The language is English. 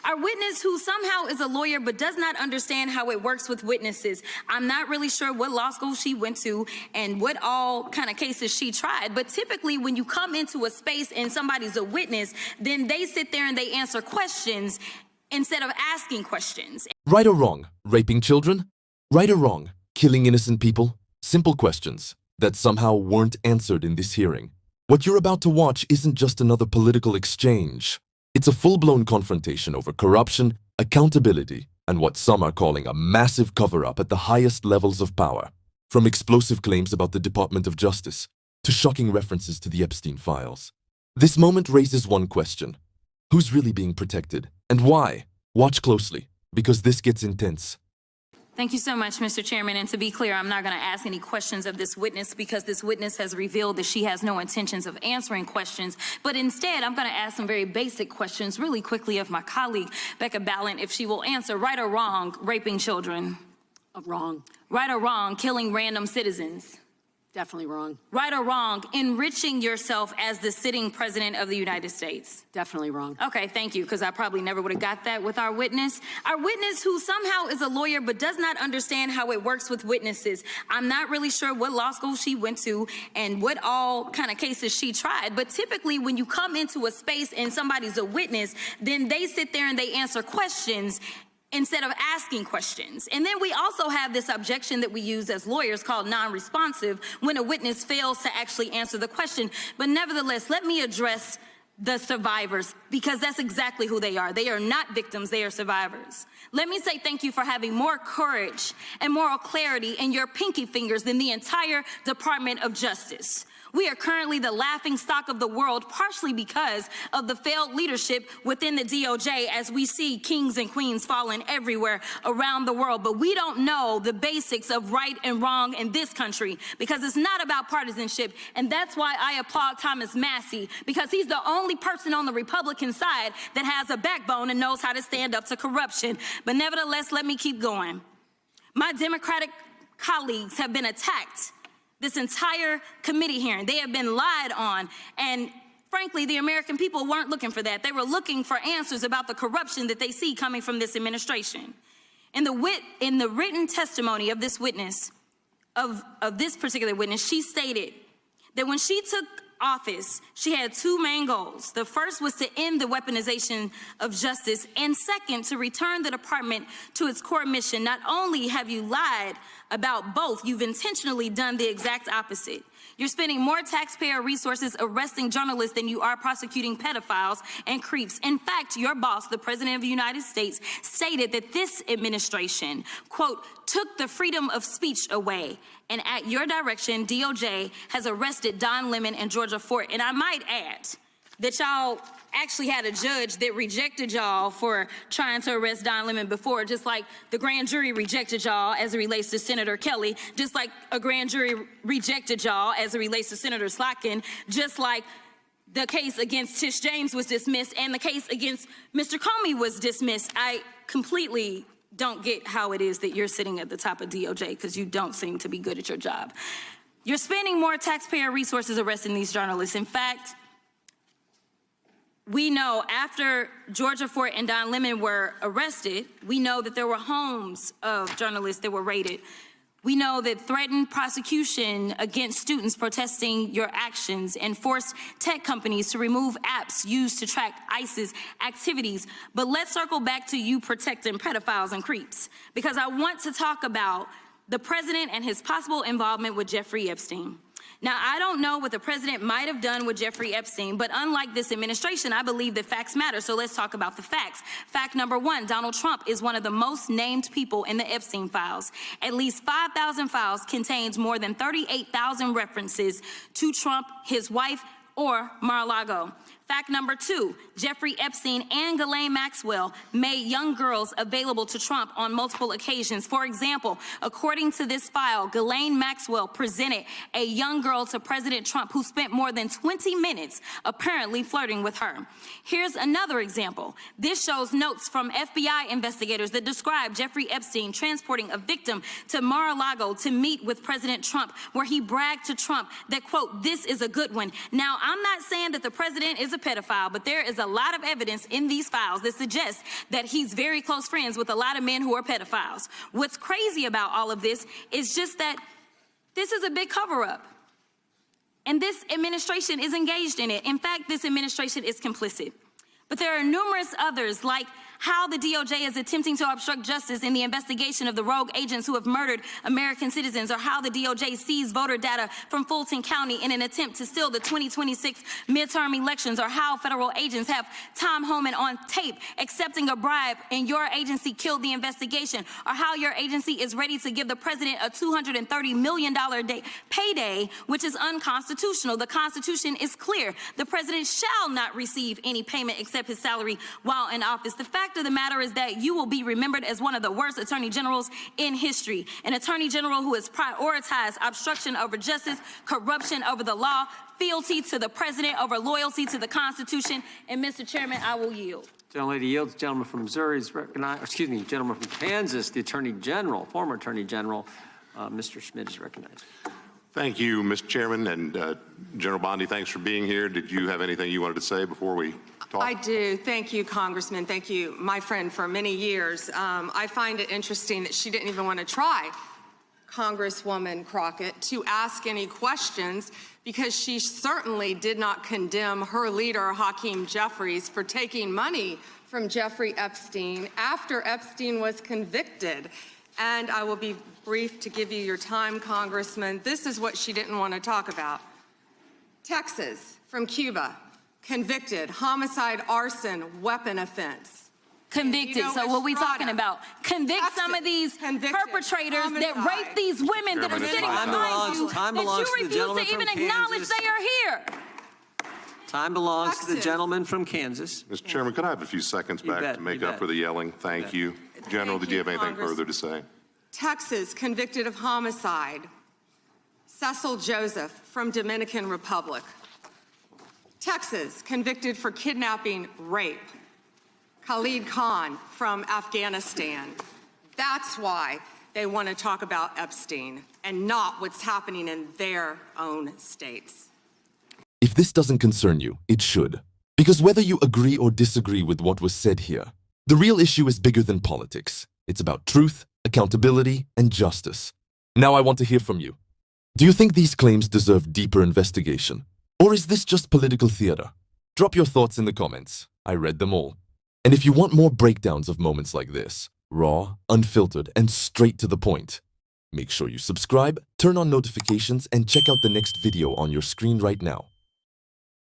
Our witness, who somehow is a lawyer but does not understand how it works with witnesses. I'm not really sure what law school she went to and what all kind of cases she tried, but typically when you come into a space and somebody's a witness, then they sit there and they answer questions instead of asking questions. Right or wrong, raping children? Right or wrong, killing innocent people? Simple questions that somehow weren't answered in this hearing. What you're about to watch isn't just another political exchange. It's a full-blown confrontation over corruption, accountability, and what some are calling a massive cover-up at the highest levels of power. From explosive claims about the Department of Justice to shocking references to the Epstein files. This moment raises one question. Who's really being protected, and why? Watch closely, because this gets intense. Thank you so much, Mr. Chairman. And to be clear, I'm not going to ask any questions of this witness because this witness has revealed that she has no intentions of answering questions. But instead, I'm going to ask some very basic questions really quickly of my colleague, Becca Ballant, if she will answer. Right or wrong, raping children? Wrong. Right or wrong, killing random citizens? Definitely wrong. Right or wrong, enriching yourself as the sitting president of the United States? Definitely wrong. Okay, thank you, because I probably never would have got that with our witness. Our witness, who somehow is a lawyer but does not understand how it works with witnesses. I'm not really sure what law school she went to and what all kind of cases she tried, but typically when you come into a space and somebody's a witness, then they sit there and they answer questions instead of asking questions. And then we also have this objection that we use as lawyers called non-responsive when a witness fails to actually answer the question. But nevertheless, let me address the survivors, because that's exactly who they are. They are not victims, they are survivors. Let me say thank you for having more courage and moral clarity in your pinky fingers than the entire Department of Justice. We are currently the laughing stock of the world, partially because of the failed leadership within the DOJ, as we see kings and queens falling everywhere around the world. But we don't know the basics of right and wrong in this country, because it's not about partisanship. And that's why I applaud Thomas Massie, because he's the only person on the Republican side that has a backbone and knows how to stand up to corruption. But nevertheless, let me keep going. My Democratic colleagues have been attacked this entire committee hearing. They have been lied on, and frankly, the American people weren't looking for that. They were looking for answers about the corruption that they see coming from this administration. In the written testimony of this witness, of this particular witness, she stated that when she took office, she had two main goals. The first was to end the weaponization of justice, and second, to return the department to its core mission. Not only have you lied about both, you've intentionally done the exact opposite. You're spending more taxpayer resources arresting journalists than you are prosecuting pedophiles and creeps. In fact, your boss, the President of the United States, stated that this administration, quote, took the freedom of speech away. And at your direction, DOJ has arrested Don Lemon and Georgia Fort. And I might add that y'all actually had a judge that rejected y'all for trying to arrest Don Lemon before, just like the grand jury rejected y'all as it relates to Senator Kelly, just like a grand jury rejected y'all as it relates to Senator Slotkin, just like the case against Tish James was dismissed and the case against Mr. Comey was dismissed. I completely don't get how it is that you're sitting at the top of DOJ, because you don't seem to be good at your job. You're spending more taxpayer resources arresting these journalists. In fact, we know after Georgia Fort and Don Lemon were arrested, we know that there were homes of journalists that were raided. We know that threatened prosecution against students protesting your actions and forced tech companies to remove apps used to track ISIS activities. But let's circle back to you protecting pedophiles and creeps, because I want to talk about the president and his possible involvement with Jeffrey Epstein. Now, I don't know what the president might have done with Jeffrey Epstein, but unlike this administration, I believe that facts matter. So let's talk about the facts. Fact number one, Donald Trump is one of the most named people in the Epstein files. At least 5,000 files contains more than 38,000 references to Trump, his wife, or Mar-a-Lago. Fact number two, Jeffrey Epstein and Ghislaine Maxwell made young girls available to Trump on multiple occasions. For example, according to this file, Ghislaine Maxwell presented a young girl to President Trump who spent more than 20 minutes apparently flirting with her. Here's another example. This shows notes from FBI investigators that describe Jeffrey Epstein transporting a victim to Mar-a-Lago to meet with President Trump, where he bragged to Trump that, quote, "this is a good one." Now, I'm not saying that the president is a pedophile, but there is a lot of evidence in these files that suggests that he's very close friends with a lot of men who are pedophiles. What's crazy about all of this is just that this is a big cover-up. And this administration is engaged in it. In fact, this administration is complicit. But there are numerous others, like how the DOJ is attempting to obstruct justice in the investigation of the rogue agents who have murdered American citizens, or how the DOJ seized voter data from Fulton County in an attempt to steal the 2026 midterm elections, or how federal agents have Tom Homan on tape accepting a bribe and your agency killed the investigation, or how your agency is ready to give the president a $230 million payday, which is unconstitutional. The Constitution is clear. The president shall not receive any payment except his salary while in office. The fact of the matter is that you will be remembered as one of the worst attorney generals in history. An attorney general who has prioritized obstruction over justice, corruption over the law, fealty to the president over loyalty to the Constitution. And Mr. Chairman, I will yield. Gentlelady yields. Gentleman from Missouri is recognized. Excuse me, gentleman from Kansas, the Attorney General, former Attorney General, Mr. Schmidt is recognized. Thank you, Mr. Chairman, and General Bondi, thanks for being here. Did you have anything you wanted to say before we talk? I do. Thank you, Congressman. Thank you, my friend, for many years. I find it interesting that she didn't even want to try, Congresswoman Crockett, to ask any questions, because she certainly did not condemn her leader, Hakeem Jeffries, for taking money from Jeffrey Epstein after Epstein was convicted. And I will be brief to give you your time, Congressman. This is what she didn't want to talk about. Texas, from Cuba, convicted, homicide, arson, weapon offense. Convicted. You know, So what we Estrada, talking about? Convict Texas, some of these convicted, perpetrators that homicide. rape these women that are Chairman, sitting time behind you, time that belongs you to the refuse gentleman to even from acknowledge Kansas. they are here. Time belongs to the Texas. gentleman from Kansas. Mr. Chairman, could I have a few seconds You back bet, to make you up bet. for the yelling? Thank you. General, Thank did you have you, anything Congress. further to say? Texas, convicted of homicide. Cecil Joseph, from Dominican Republic. Texas, convicted for kidnapping, rape. Khalid Khan, from Afghanistan. That's why they want to talk about Epstein and not what's happening in their own states. If this doesn't concern you, it should. Because whether you agree or disagree with what was said here, the real issue is bigger than politics. It's about truth, accountability, and justice. Now I want to hear from you. Do you think these claims deserve deeper investigation? Or is this just political theater? Drop your thoughts in the comments. I read them all. And if you want more breakdowns of moments like this, raw, unfiltered, and straight to the point, make sure you subscribe, turn on notifications, and check out the next video on your screen right now.